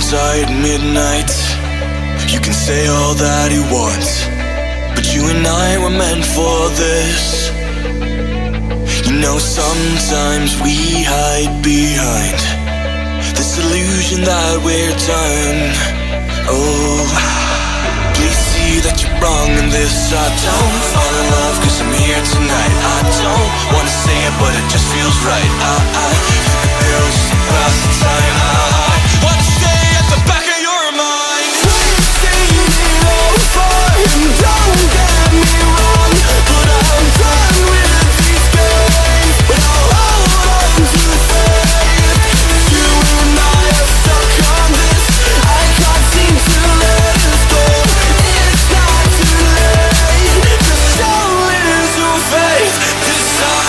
inside midnight. You can say all that you want, but you and I were meant for this. You know, sometimes we hide behind this illusion that we're done. Oh, please see that you're wrong in this. I don't fall in love cause I'm here tonight. I don't wanna say it but it just feels right. Girl, just pass the time. I want to stay at the back of your mind. We've seen it all before, and don't get me wrong, but I'm done with these games. But I'll hold on to faith. You and I are stuck on this. I can't seem to let us go. It's not too late to show it to faith this time.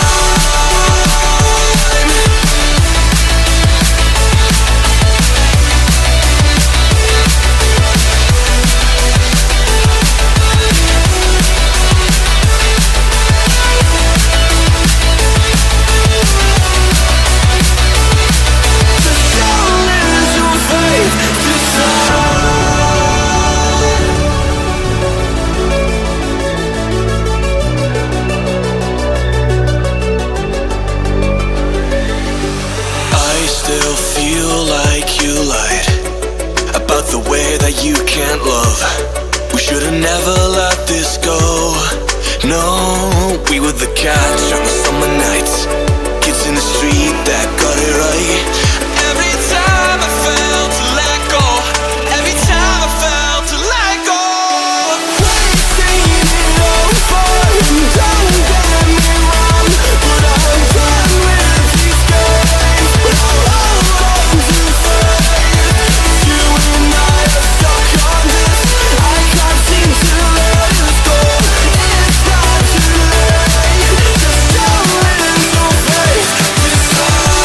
Still feel like you lied about the way that you can't love. We should've never let this go. No, we were the catch on the summer nights, kids in the street that got it right. Every time I felt to let go, every time I felt to let go. We've seen it all before, and don't get me wrong, but I'm done with these games. But I'll hold on to faith. You and I are stuck on this. I can't seem to let us go. It's not too late to show it to faith this time.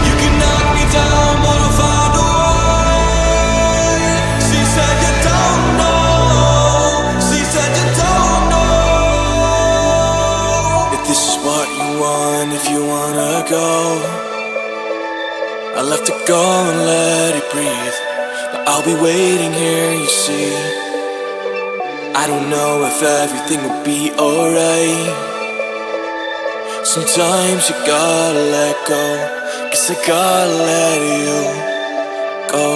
You can knock me down, but I'll find a way. She said you don't know. She said you don't know. If this is what you want, if you wanna go, I'll have to go and let it breathe. But I'll be waiting here, you see. I don't know if everything will be alright. Sometimes you gotta let go, 'cause I gotta let you go.